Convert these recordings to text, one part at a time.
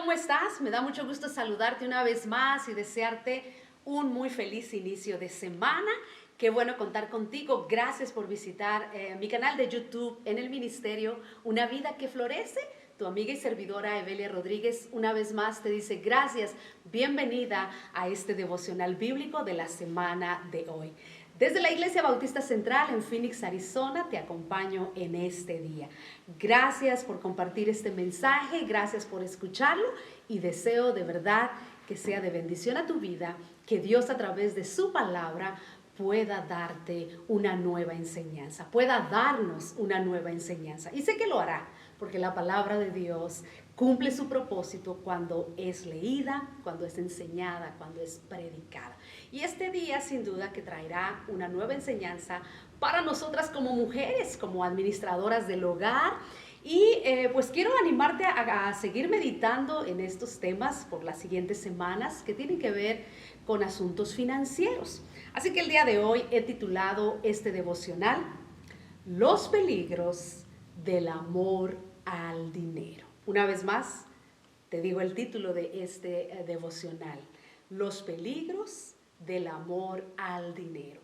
¿cómo estás? Me da mucho gusto saludarte una vez más y desearte un muy feliz inicio de semana. Qué bueno contar contigo. Gracias por visitar mi canal de YouTube en el ministerio Una Vida que Florece. Tu amiga y servidora Evelia Rodríguez una vez más te dice gracias, bienvenida a este devocional bíblico de la semana de hoy. Desde la Iglesia Bautista Central en Phoenix, Arizona, te acompaño en este día. Gracias por compartir este mensaje, gracias por escucharlo y deseo de verdad que sea de bendición a tu vida, que Dios a través de su palabra pueda darte una nueva enseñanza, pueda darnos una nueva enseñanza. Y sé que lo hará, porque la palabra de Dios cumple su propósito cuando es leída, cuando es enseñada, cuando es predicada. Y este día sin duda que traerá una nueva enseñanza para nosotras como mujeres, como administradoras del hogar. Y pues quiero animarte a seguir meditando en estos temas por las siguientes semanas que tienen que ver con asuntos financieros. Así que el día de hoy he titulado este devocional Los peligros del amor al dinero. Una vez más, te digo el título de este devocional, Los peligros del amor al dinero.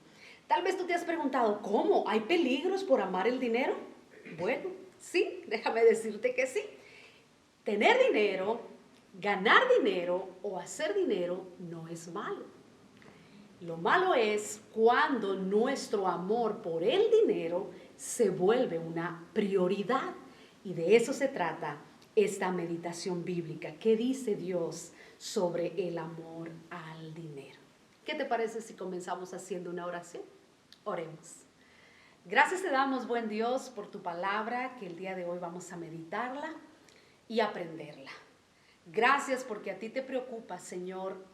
Tal vez tú te has preguntado, ¿cómo? ¿Hay peligros por amar el dinero? Bueno, sí, déjame decirte que sí. Tener dinero, ganar dinero o hacer dinero no es malo. Lo malo es cuando nuestro amor por el dinero se vuelve una prioridad. Y de eso se trata esta meditación bíblica. ¿Qué dice Dios sobre el amor al dinero? ¿Qué te parece si comenzamos haciendo una oración? Oremos. Gracias te damos, buen Dios, por tu palabra, que el día de hoy vamos a meditarla y aprenderla. Gracias porque a ti te preocupa, Señor,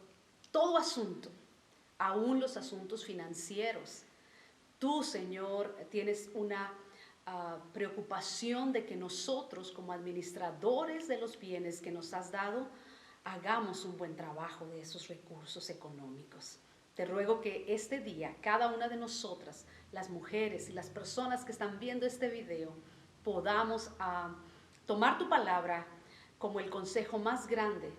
todo asunto, aún los asuntos financieros. Tú, Señor, tienes una preocupación de que nosotros, como administradores de los bienes que nos has dado, hagamos un buen trabajo de esos recursos económicos. Te ruego que este día, cada una de nosotras, las mujeres y las personas que están viendo este video, podamos tomar tu palabra como el consejo más grande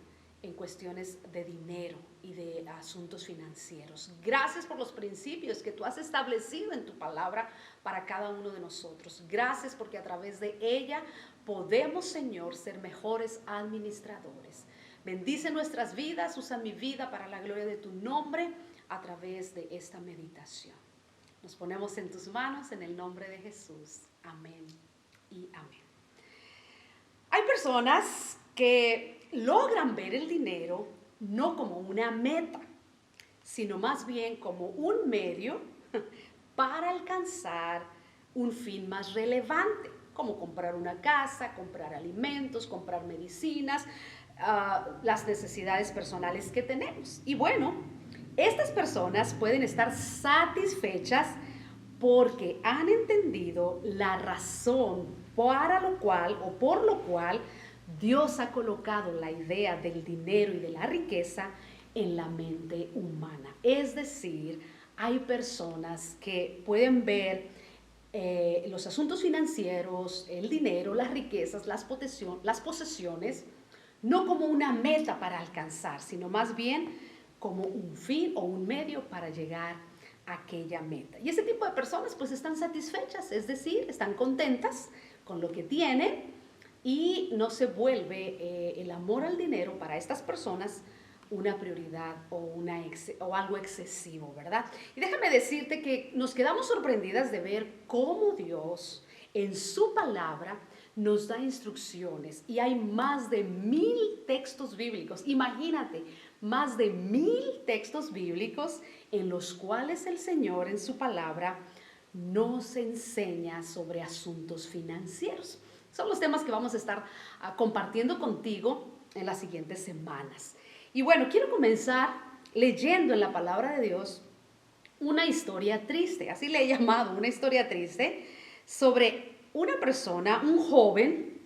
en cuestiones de dinero y de asuntos financieros. Gracias por los principios que tú has establecido en tu palabra para cada uno de nosotros. Gracias porque a través de ella podemos, Señor, ser mejores administradores. Bendice nuestras vidas, usa mi vida para la gloria de tu nombre a través de esta meditación. Nos ponemos en tus manos en el nombre de Jesús. Amén y amén. Hay personas que logran ver el dinero no como una meta, sino más bien como un medio para alcanzar un fin más relevante, como comprar una casa, comprar alimentos, comprar medicinas, las necesidades personales que tenemos. Y bueno, estas personas pueden estar satisfechas porque han entendido la razón para lo cual o por lo cual Dios ha colocado la idea del dinero y de la riqueza en la mente humana. Es decir, hay personas que pueden ver los asuntos financieros, el dinero, las riquezas, las posesiones, no como una meta para alcanzar, sino más bien como un fin o un medio para llegar a aquella meta. Y ese tipo de personas pues están satisfechas, es decir, están contentas con lo que tienen y no se vuelve el amor al dinero para estas personas una prioridad o algo excesivo, ¿verdad? Y déjame decirte que nos quedamos sorprendidas de ver cómo Dios en su palabra nos da instrucciones y hay más de 1000 textos bíblicos. Imagínate, más de 1000 textos bíblicos en los cuales el Señor en su palabra nos enseña sobre asuntos financieros. Son los temas que vamos a estar compartiendo contigo en las siguientes semanas. Y bueno, quiero comenzar leyendo en la palabra de Dios una historia triste, así le he llamado, una historia triste, sobre una persona, un joven,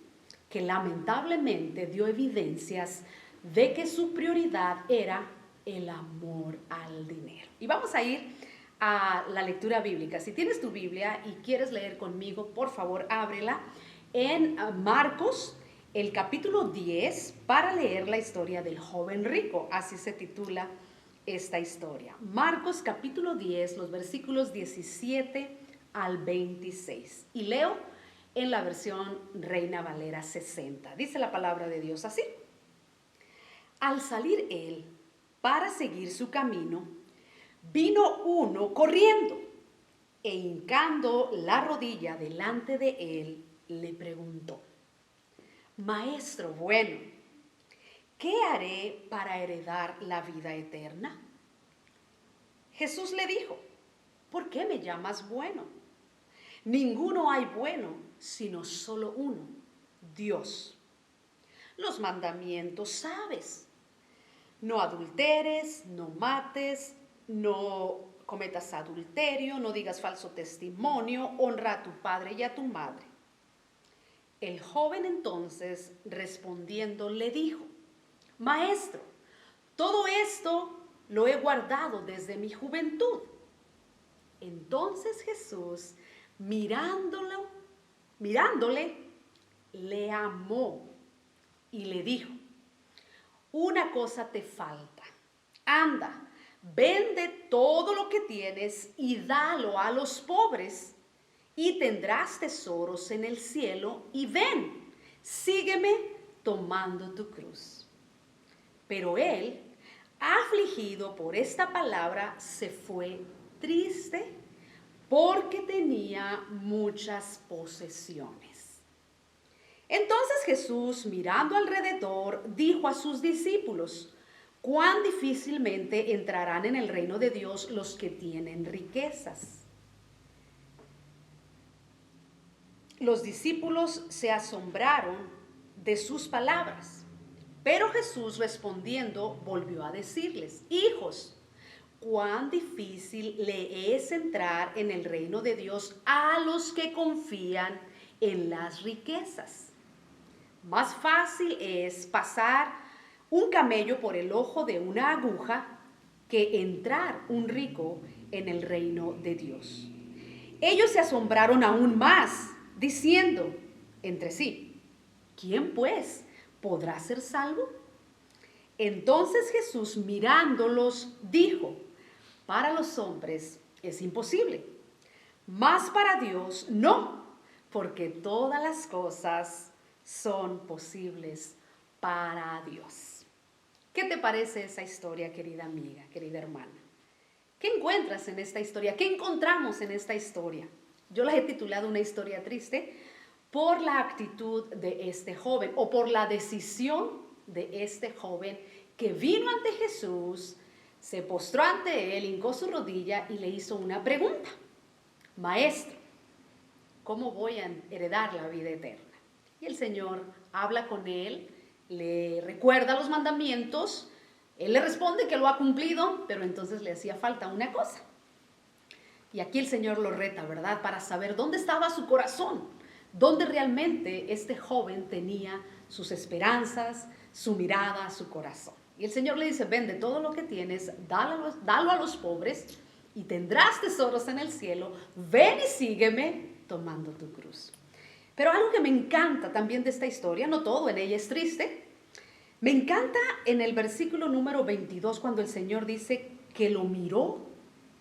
que lamentablemente dio evidencias de que su prioridad era el amor al dinero. Y vamos a ir a la lectura bíblica. Si tienes tu Biblia y quieres leer conmigo, por favor, ábrela en Marcos, el capítulo 10 para leer la historia del joven rico. Así se titula esta historia. Marcos capítulo 10, los versículos 17 al 26. Y leo en la versión Reina Valera 60. Dice la palabra de Dios así. Al salir él para seguir su camino, vino uno corriendo e hincando la rodilla delante de él, le preguntó: Maestro bueno, ¿qué haré para heredar la vida eterna? Jesús le dijo: ¿por qué me llamas bueno? Ninguno hay bueno, sino solo uno, Dios. Los mandamientos sabes: no adulteres, no mates, no cometas adulterio, no digas falso testimonio, honra a tu padre y a tu madre. El joven entonces, respondiendo, le dijo: Maestro, todo esto lo he guardado desde mi juventud. Entonces Jesús, mirándole, le amó y le dijo: una cosa te falta. Anda, vende todo lo que tienes y dalo a los pobres, y tendrás tesoros en el cielo, y ven, sígueme tomando tu cruz. Pero él, afligido por esta palabra, se fue triste porque tenía muchas posesiones. Entonces Jesús, mirando alrededor, dijo a sus discípulos: cuán difícilmente entrarán en el reino de Dios los que tienen riquezas. Los discípulos se asombraron de sus palabras, pero Jesús respondiendo volvió a decirles: hijos, cuán difícil le es entrar en el reino de Dios a los que confían en las riquezas. Más fácil es pasar un camello por el ojo de una aguja que entrar un rico en el reino de Dios. Ellos se asombraron aún más, diciendo entre sí: ¿quién pues podrá ser salvo? Entonces Jesús, mirándolos, dijo: para los hombres es imposible, mas para Dios no, porque todas las cosas son posibles para Dios. ¿Qué te parece esa historia, querida amiga, querida hermana? ¿Qué encuentras en esta historia? ¿Qué encontramos en esta historia? Yo la he titulado una historia triste por la actitud de este joven, o por la decisión de este joven que vino ante Jesús, se postró ante él, hincó su rodilla y le hizo una pregunta: Maestro, ¿cómo voy a heredar la vida eterna? Y el Señor habla con él, le recuerda los mandamientos, él le responde que lo ha cumplido, pero entonces le hacía falta una cosa. Y aquí el Señor lo reta, ¿verdad? Para saber dónde estaba su corazón, dónde realmente este joven tenía sus esperanzas, su mirada, su corazón. Y el Señor le dice: vende todo lo que tienes, dalo a los pobres y tendrás tesoros en el cielo. Ven y sígueme tomando tu cruz. Pero algo que me encanta también de esta historia, no todo en ella es triste, me encanta en el versículo número 22 cuando el Señor dice que lo miró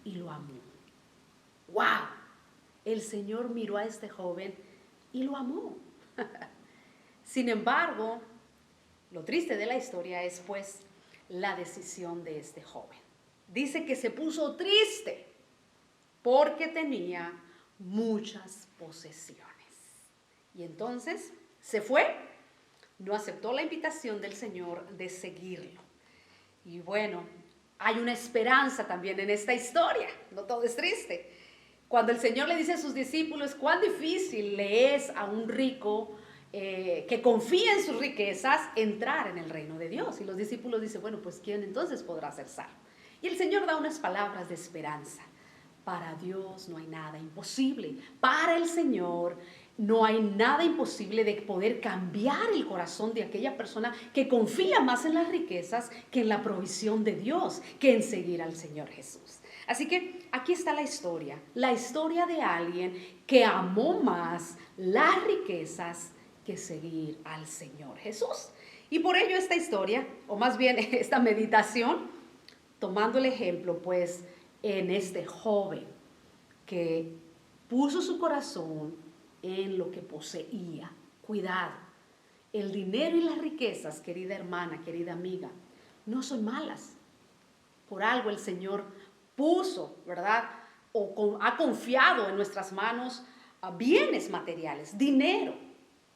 y lo amó. ¡Wow! El Señor miró a este joven y lo amó. Sin embargo, lo triste de la historia es pues la decisión de este joven. Dice que se puso triste porque tenía muchas posesiones. Y entonces se fue, no aceptó la invitación del Señor de seguirlo. Y bueno, hay una esperanza también en esta historia, no todo es triste. Cuando el Señor le dice a sus discípulos cuán difícil le es a un rico que confía en sus riquezas entrar en el reino de Dios. Y los discípulos dicen: bueno, pues ¿quién entonces podrá ser salvo? Y el Señor da unas palabras de esperanza. Para Dios no hay nada imposible. Para el Señor no hay nada imposible de poder cambiar el corazón de aquella persona que confía más en las riquezas que en la provisión de Dios, que en seguir al Señor Jesús. Así que aquí está la historia de alguien que amó más las riquezas que seguir al Señor Jesús. Y por ello esta historia, o más bien esta meditación, tomando el ejemplo pues en este joven que puso su corazón en lo que poseía. Cuidado, el dinero y las riquezas, querida hermana, querida amiga, no son malas. Por algo el Señor puso, ¿verdad? Ha confiado en nuestras manos bienes materiales, dinero.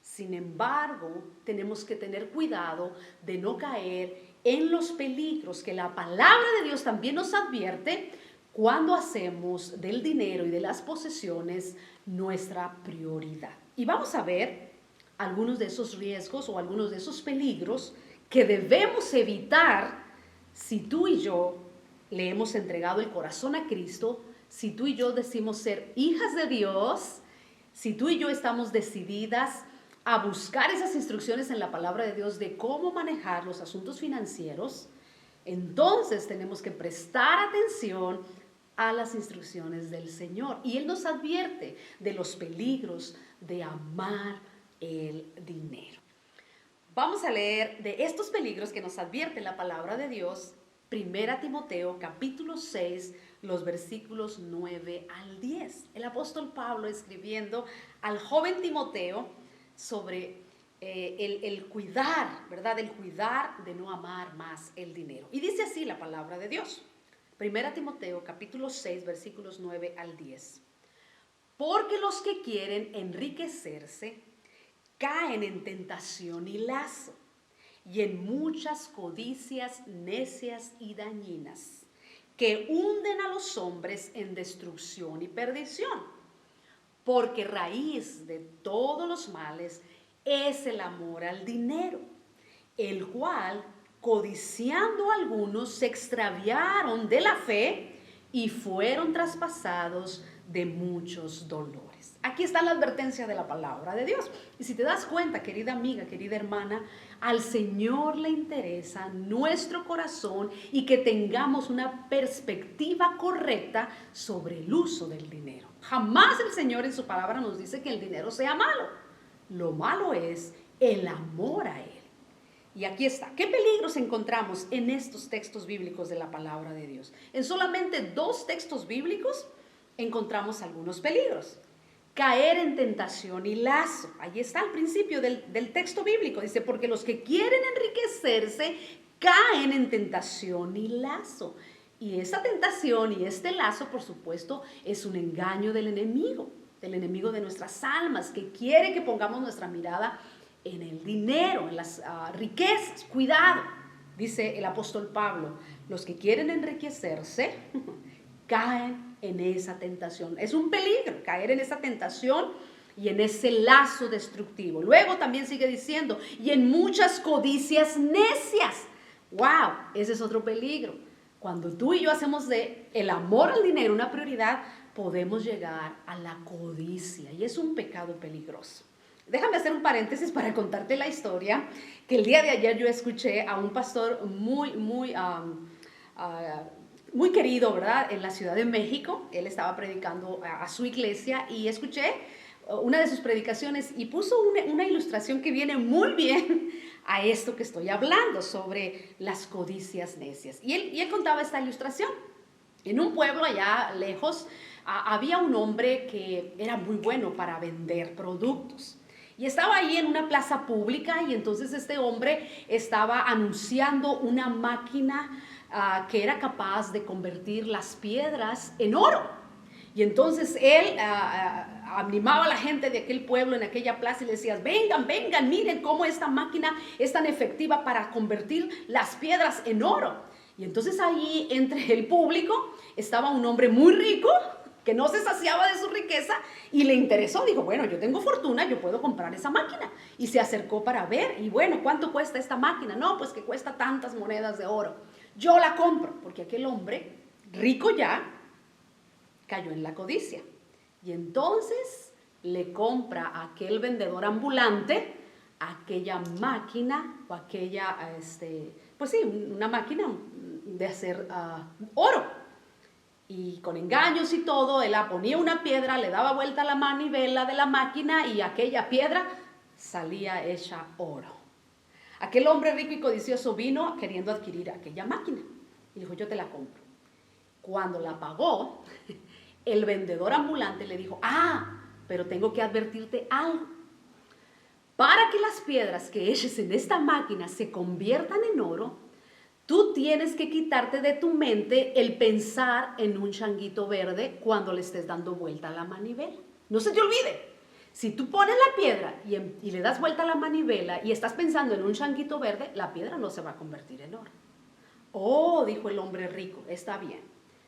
Sin embargo, tenemos que tener cuidado de no caer en los peligros que la palabra de Dios también nos advierte cuando hacemos del dinero y de las posesiones nuestra prioridad. Y vamos a ver algunos de esos riesgos o algunos de esos peligros que debemos evitar si tú y yo le hemos entregado el corazón a Cristo, si tú y yo decimos ser hijas de Dios, si tú y yo estamos decididas a buscar esas instrucciones en la palabra de Dios de cómo manejar los asuntos financieros, entonces tenemos que prestar atención a las instrucciones del Señor. Y Él nos advierte de los peligros de amar el dinero. Vamos a leer de estos peligros que nos advierte la palabra de Dios, 1 Timoteo capítulo 6, los versículos 9 al 10. El apóstol Pablo escribiendo al joven Timoteo sobre el cuidar, ¿verdad? El cuidar de no amar más el dinero. Y dice así la palabra de Dios. 1 Timoteo capítulo 6, versículos 9 al 10. Porque los que quieren enriquecerse caen en tentación y lazo, y en muchas codicias necias y dañinas, que hunden a los hombres en destrucción y perdición. Porque raíz de todos los males es el amor al dinero, el cual, codiciando algunos, se extraviaron de la fe y fueron traspasados de muchos dolores. Aquí está la advertencia de la palabra de Dios. Y si te das cuenta, querida amiga, querida hermana, al Señor le interesa nuestro corazón y que tengamos una perspectiva correcta sobre el uso del dinero. Jamás el Señor en su palabra nos dice que el dinero sea malo. Lo malo es el amor a Él. Y aquí está. ¿Qué peligros encontramos en estos textos bíblicos de la palabra de Dios? En solamente 2 textos bíblicos encontramos algunos peligros. Caer en tentación y lazo. Ahí está al principio del texto bíblico. Dice, porque los que quieren enriquecerse caen en tentación y lazo. Y esa tentación y este lazo, por supuesto, es un engaño del enemigo de nuestras almas, que quiere que pongamos nuestra mirada en el dinero, en las riquezas. Cuidado, dice el apóstol Pablo, los que quieren enriquecerse caen en esa tentación. Es un peligro caer en esa tentación y en ese lazo destructivo. Luego también sigue diciendo, y en muchas codicias necias. ¡Wow! Ese es otro peligro. Cuando tú y yo hacemos de el amor al dinero una prioridad, podemos llegar a la codicia y es un pecado peligroso. Déjame hacer un paréntesis para contarte la historia que el día de ayer yo escuché a un pastor muy querido, ¿verdad? En la Ciudad de México. Él estaba predicando a su iglesia y escuché una de sus predicaciones y puso una ilustración que viene muy bien a esto que estoy hablando sobre las codicias necias. Y él contaba esta ilustración. En un pueblo allá lejos había un hombre que era muy bueno para vender productos. Y estaba ahí en una plaza pública y entonces este hombre estaba anunciando una máquina que era capaz de convertir las piedras en oro. Y entonces él animaba a la gente de aquel pueblo en aquella plaza y le decía, vengan, miren cómo esta máquina es tan efectiva para convertir las piedras en oro. Y entonces ahí entre el público estaba un hombre muy rico que no se saciaba de su riqueza y le interesó. Dijo, bueno, yo tengo fortuna, yo puedo comprar esa máquina. Y se acercó para ver. Y bueno, ¿cuánto cuesta esta máquina? No, pues que cuesta tantas monedas de oro. Yo la compro, porque aquel hombre, rico ya, cayó en la codicia. Y entonces le compra a aquel vendedor ambulante aquella máquina o aquella, pues sí, una máquina de hacer oro. Y con engaños y todo, él ponía una piedra, le daba vuelta a la manivela de la máquina y aquella piedra salía hecha oro. Aquel hombre rico y codicioso vino queriendo adquirir aquella máquina y dijo, yo te la compro. Cuando la pagó, el vendedor ambulante le dijo, pero tengo que advertirte algo. Para que las piedras que eches en esta máquina se conviertan en oro, tú tienes que quitarte de tu mente el pensar en un changuito verde cuando le estés dando vuelta a la manivela. No se te olvide. Si tú pones la piedra y le das vuelta a la manivela y estás pensando en un changuito verde, la piedra no se va a convertir en oro. Oh, dijo el hombre rico, está bien.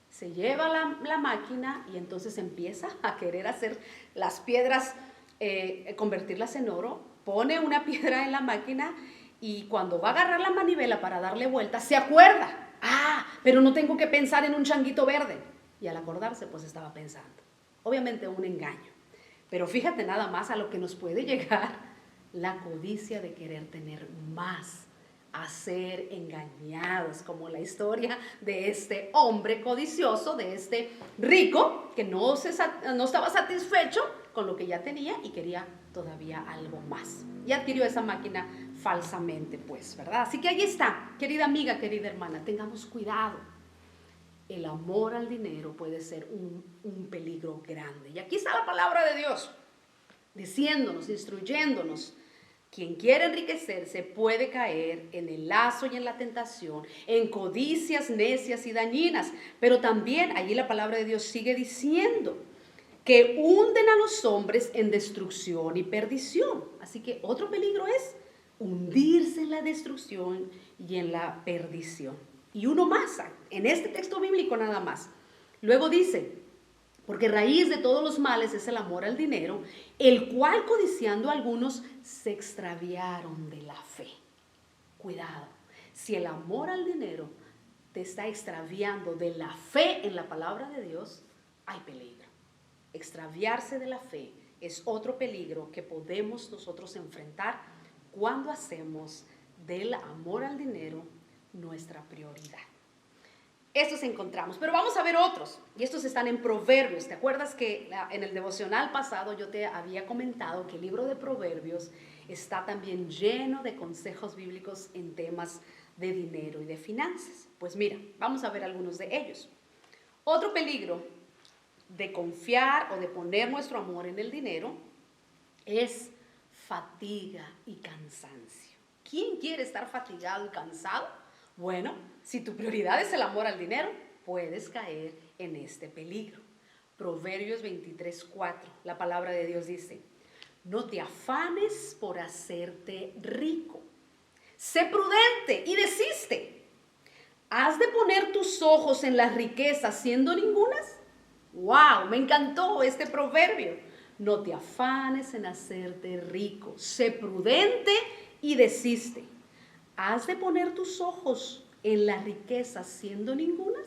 Se lleva la máquina y entonces empieza a querer hacer las piedras, convertirlas en oro. Pone una piedra en la máquina y cuando va a agarrar la manivela para darle vuelta, se acuerda. Pero no tengo que pensar en un changuito verde. Y al acordarse, pues estaba pensando. Obviamente un engaño. Pero fíjate nada más a lo que nos puede llegar la codicia de querer tener más, a ser engañados, como la historia de este hombre codicioso, de este rico que no estaba satisfecho con lo que ya tenía y quería todavía algo más. Y adquirió esa máquina falsamente, pues, ¿verdad? Así que ahí está, querida amiga, querida hermana, tengamos cuidado. El amor al dinero puede ser un peligro grande. Y aquí está la palabra de Dios, diciéndonos, instruyéndonos. Quien quiere enriquecerse puede caer en el lazo y en la tentación, en codicias necias y dañinas. Pero también allí la palabra de Dios sigue diciendo que hunden a los hombres en destrucción y perdición. Así que otro peligro es hundirse en la destrucción y en la perdición. Y uno más, en este texto bíblico nada más. Luego dice, porque raíz de todos los males es el amor al dinero, el cual codiciando algunos se extraviaron de la fe. Cuidado, si el amor al dinero te está extraviando de la fe en la palabra de Dios, hay peligro. Extraviarse de la fe es otro peligro que podemos nosotros enfrentar cuando hacemos del amor al dinero nuestra prioridad. Estos encontramos, pero vamos a ver otros, y estos están en Proverbios. ¿Te acuerdas que en el devocional pasado yo te había comentado que el libro de Proverbios está también lleno de consejos bíblicos en temas de dinero y de finanzas? Pues mira, vamos a ver algunos de ellos. Otro peligro de confiar o de poner nuestro amor en el dinero es fatiga y cansancio. ¿Quién quiere estar fatigado y cansado? Bueno, si tu prioridad es el amor al dinero, puedes caer en este peligro. Proverbios 23:4, la palabra de Dios dice, no te afanes por hacerte rico. Sé prudente y desiste. ¿Has de poner tus ojos en las riquezas siendo ningunas? ¡Wow! Me encantó este proverbio. No te afanes en hacerte rico. Sé prudente y desiste. ¿Has de poner tus ojos en las riquezas siendo ningunas?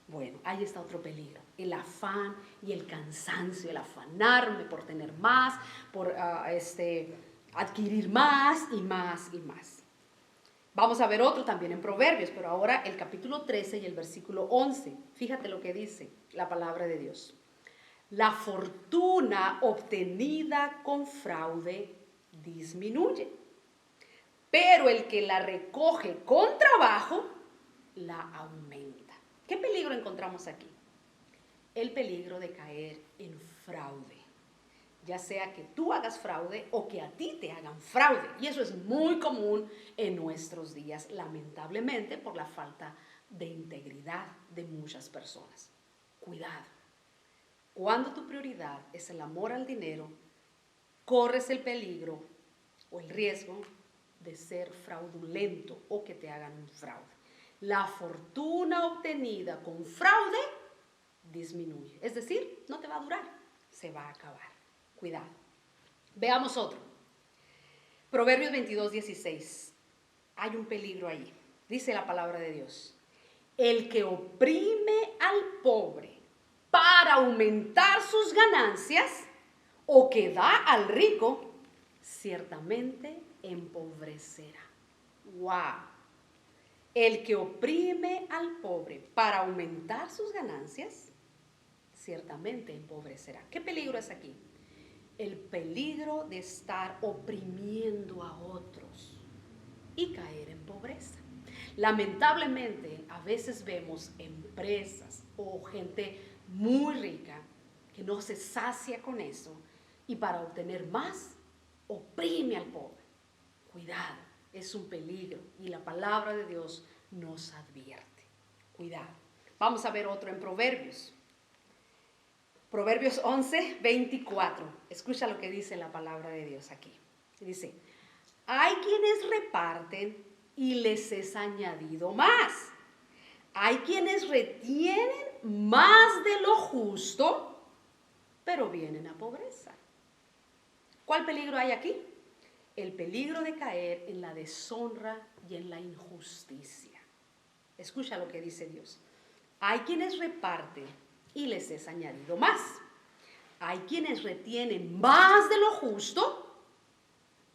Bueno, ahí está otro peligro. El afán y el cansancio, el afanarme por tener más, por adquirir más y más y más. Vamos a ver otro también en Proverbios, pero ahora el capítulo 13 y el versículo 11. Fíjate lo que dice la palabra de Dios. La fortuna obtenida con fraude disminuye, pero el que la recoge con trabajo la aumenta. ¿Qué peligro encontramos aquí? El peligro de caer en fraude. Ya sea que tú hagas fraude o que a ti te hagan fraude. Y eso es muy común en nuestros días, lamentablemente, por la falta de integridad de muchas personas. Cuidado. Cuando tu prioridad es el amor al dinero, corres el peligro o el riesgo de ser fraudulento o que te hagan un fraude. La fortuna obtenida con fraude disminuye. Es decir, no te va a durar, se va a acabar. Cuidado. Veamos otro. Proverbios 22:16. Hay un peligro ahí. Dice la palabra de Dios. El que oprime al pobre para aumentar sus ganancias o que da al rico, ciertamente empobrecerá. ¡Wow! El que oprime al pobre para aumentar sus ganancias, ciertamente empobrecerá. ¿Qué peligro es aquí? el peligro de estar oprimiendo a otros y caer en pobreza. Lamentablemente, a veces vemos empresas o gente muy rica que no se sacia con eso y para obtener más, oprime al pobre. Cuidado, es un peligro y la palabra de Dios nos advierte. Cuidado. Vamos a ver otro en Proverbios. Proverbios 11, 24. Escucha lo que dice la palabra de Dios aquí. Dice, hay quienes reparten y les es añadido más. Hay quienes retienen más de lo justo, pero vienen a pobreza. ¿Cuál peligro hay aquí? El peligro de caer en la deshonra y en la injusticia. Escucha lo que dice Dios. Hay quienes reparten y les es añadido más. Hay quienes retienen más de lo justo,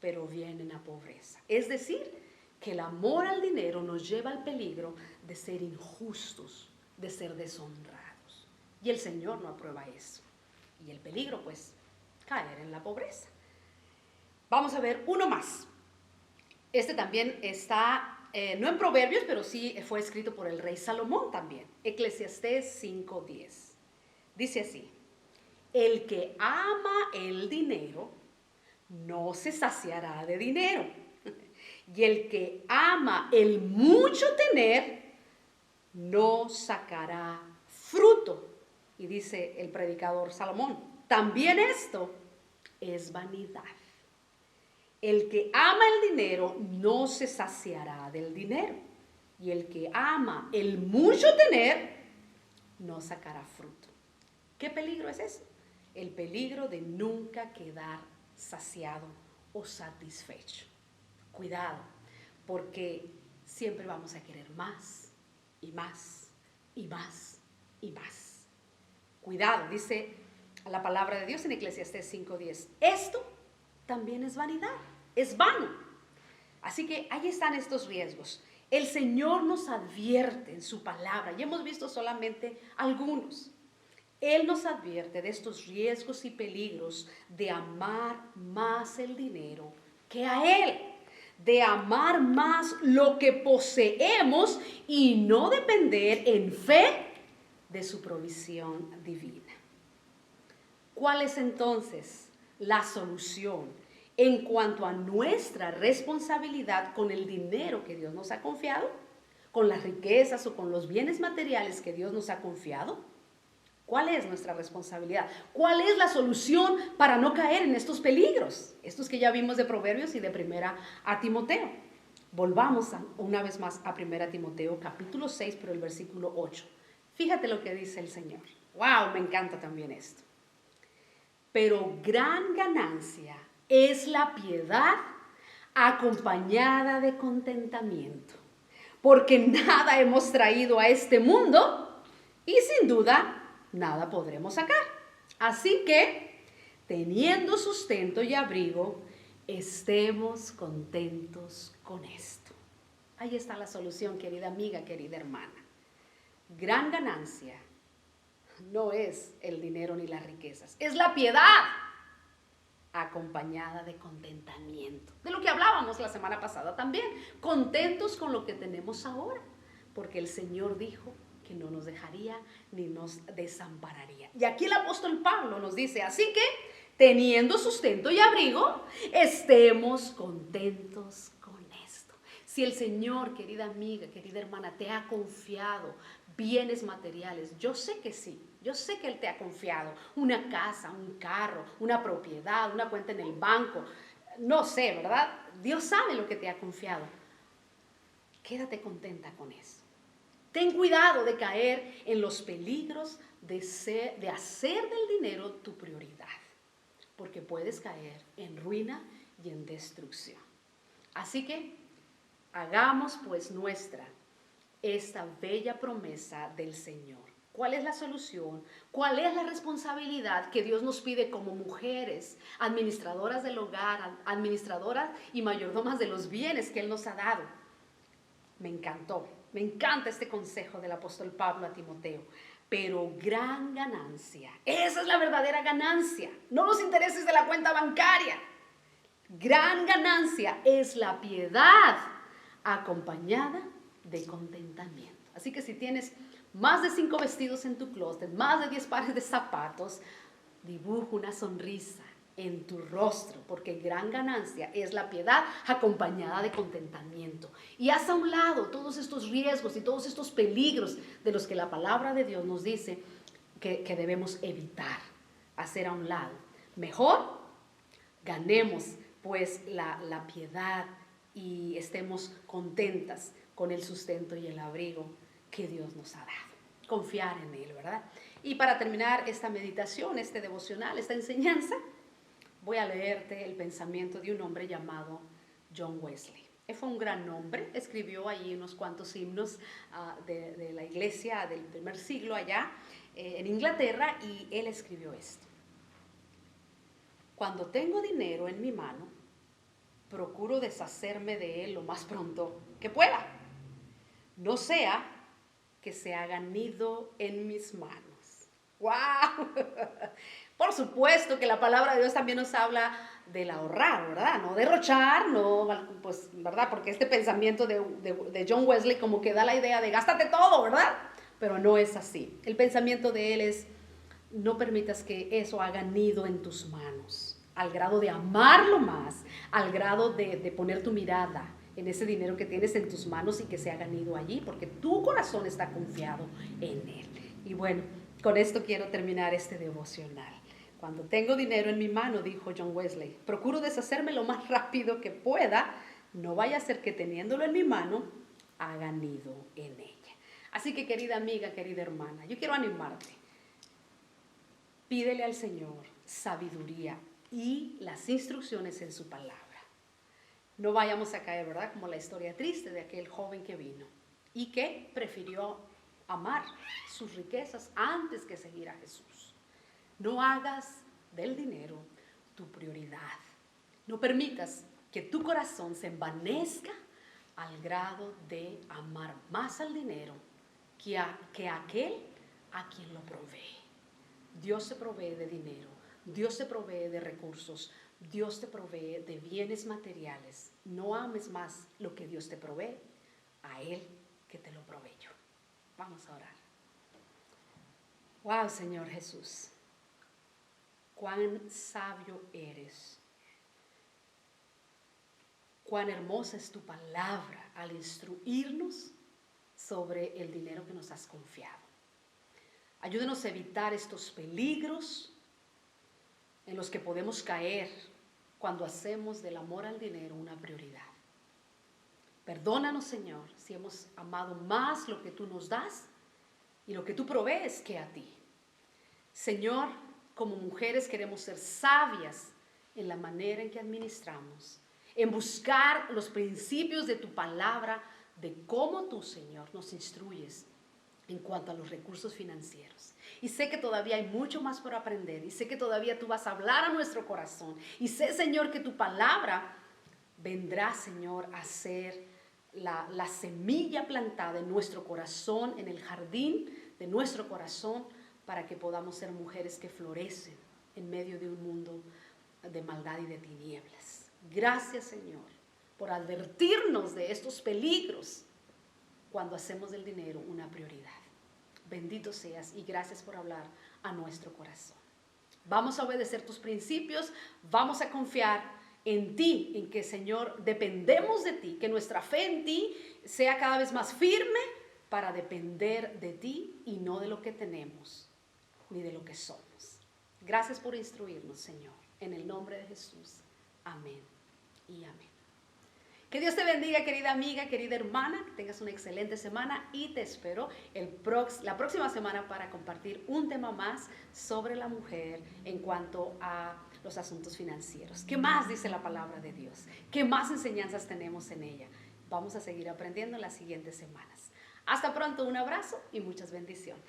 pero vienen a pobreza. Es decir, que el amor al dinero nos lleva al peligro de ser injustos, de ser deshonrados. Y el Señor no aprueba eso. Y el peligro, pues, caer en la pobreza. Vamos a ver uno más. Este también está, no en Proverbios, pero sí fue escrito por el rey Salomón también. Eclesiastés 5:10. Dice así, el que ama el dinero no se saciará de dinero. Y el que ama el mucho tener no sacará fruto. Y dice el predicador Salomón, también esto es vanidad. El que ama el dinero no se saciará del dinero. Y el que ama el mucho tener no sacará fruto. ¿Qué peligro es ese? El peligro de nunca quedar saciado o satisfecho. Cuidado, porque siempre vamos a querer más y más y más y más. Cuidado, dice la palabra de Dios en Eclesiastés 5:10. Esto también es vanidad, es vano. Así que ahí están estos riesgos. El Señor nos advierte en su palabra, y hemos visto solamente algunos. Él nos advierte de estos riesgos y peligros de amar más el dinero que a Él, de amar más lo que poseemos y no depender en fe de su provisión divina. ¿Cuál es entonces la solución en cuanto a nuestra responsabilidad con el dinero que Dios nos ha confiado? ¿Con las riquezas o con los bienes materiales que Dios nos ha confiado? ¿Cuál es nuestra responsabilidad? ¿Cuál es la solución para no caer en estos peligros? Estos que ya vimos de Proverbios y de Primera a Timoteo. Volvamos una vez más a Primera Timoteo, capítulo 6, pero el versículo 8. Fíjate lo que dice el Señor. ¡Wow! Me encanta también esto. Pero gran ganancia es la piedad acompañada de contentamiento, porque nada hemos traído a este mundo y sin duda nada podremos sacar. Así que, teniendo sustento y abrigo, estemos contentos con esto. Ahí está la solución, querida amiga, querida hermana. Gran ganancia no es el dinero ni las riquezas, es la piedad acompañada de contentamiento. De lo que hablábamos la semana pasada también. Contentos con lo que tenemos ahora, porque el Señor dijo que no nos dejaría ni nos desampararía. Y aquí el apóstol Pablo nos dice, así que, teniendo sustento y abrigo, estemos contentos con esto. Si el Señor, querida amiga, querida hermana, te ha confiado bienes materiales, yo sé que sí, yo sé que Él te ha confiado una casa, un carro, una propiedad, una cuenta en el banco, no sé, ¿verdad? Dios sabe lo que te ha confiado. Quédate contenta con eso. Ten cuidado de caer en los peligros de hacer del dinero tu prioridad, porque puedes caer en ruina y en destrucción. Así que hagamos pues nuestra esta bella promesa del Señor. ¿Cuál es la solución? ¿Cuál es la responsabilidad que Dios nos pide como mujeres, administradoras del hogar, administradoras y mayordomas de los bienes que Él nos ha dado? Me encantó. Me encanta este consejo del apóstol Pablo a Timoteo. pero gran ganancia. Esa es la verdadera ganancia, no los intereses de la cuenta bancaria. Gran ganancia es la piedad acompañada de contentamiento. Así que si tienes más de 5 vestidos en tu closet, más de 10 pares de zapatos, dibuja una sonrisa en tu rostro, porque gran ganancia es la piedad acompañada de contentamiento. Y haz a un lado todos estos riesgos y todos estos peligros de los que la palabra de Dios nos dice que debemos evitar, hacer a un lado. Mejor ganemos pues la piedad y estemos contentas con el sustento y el abrigo que Dios nos ha dado. Confiar en Él, ¿verdad? Y para terminar esta meditación, este devocional, esta enseñanza, voy a leerte el pensamiento de un hombre llamado John Wesley. Él fue un gran hombre, escribió allí unos cuantos himnos de la iglesia del primer siglo allá en Inglaterra, y él escribió esto. Cuando tengo dinero en mi mano, procuro deshacerme de él lo más pronto que pueda. No sea que se haga nido en mis manos. ¡Wow! Por supuesto que la palabra de Dios también nos habla del ahorrar, ¿verdad? No derrochar, no, pues, ¿verdad? Porque este pensamiento de John Wesley como que da la idea de gástate todo, ¿verdad? Pero no es así. El pensamiento de él es: no permitas que eso haga nido en tus manos, al grado de amarlo más, al grado de poner tu mirada en ese dinero que tienes en tus manos y que se haga nido allí, porque tu corazón está confiado en él. Y bueno, con esto quiero terminar este devocional. Cuando tengo dinero en mi mano, dijo John Wesley, procuro deshacerme lo más rápido que pueda, no vaya a ser que teniéndolo en mi mano, haga nido en ella. Así que, querida amiga, querida hermana, yo quiero animarte. Pídele al Señor sabiduría y las instrucciones en su palabra. No vayamos a caer, ¿verdad?, como la historia triste de aquel joven que vino y que prefirió amar sus riquezas antes que seguir a Jesús. No hagas del dinero tu prioridad. No permitas que tu corazón se envanezca al grado de amar más al dinero que aquel a quien lo provee. Dios se provee de dinero, Dios se provee de recursos, Dios te provee de bienes materiales. No ames más lo que Dios te provee a Él que te lo proveyó. Vamos a orar. Wow, Señor Jesús, cuán sabio eres. Cuán hermosa es tu palabra al instruirnos sobre el dinero que nos has confiado. Ayúdenos a evitar estos peligros en los que podemos caer cuando hacemos del amor al dinero una prioridad. Perdónanos, Señor, si hemos amado más lo que tú nos das y lo que tú provees que a ti. Señor, como mujeres queremos ser sabias en la manera en que administramos, en buscar los principios de tu palabra, de cómo tú, Señor, nos instruyes en cuanto a los recursos financieros. Y sé que todavía hay mucho más por aprender, y sé que todavía tú vas a hablar a nuestro corazón, y sé, Señor, que tu palabra vendrá, Señor, a ser la semilla plantada en nuestro corazón, en el jardín de nuestro corazón, para que podamos ser mujeres que florecen en medio de un mundo de maldad y de tinieblas. Gracias, Señor, por advertirnos de estos peligros cuando hacemos del dinero una prioridad. Bendito seas y gracias por hablar a nuestro corazón. Vamos a obedecer tus principios, vamos a confiar en ti, en que, Señor, dependemos de ti, que nuestra fe en ti sea cada vez más firme para depender de ti y no de lo que tenemos ni de lo que somos. Gracias por instruirnos, Señor, en el nombre de Jesús. Amén y amén. Que Dios te bendiga, querida amiga, querida hermana, que tengas una excelente semana y te espero la próxima semana para compartir un tema más sobre la mujer en cuanto a los asuntos financieros. ¿Qué más dice la palabra de Dios? ¿Qué más enseñanzas tenemos en ella? Vamos a seguir aprendiendo en las siguientes semanas. Hasta pronto, un abrazo y muchas bendiciones.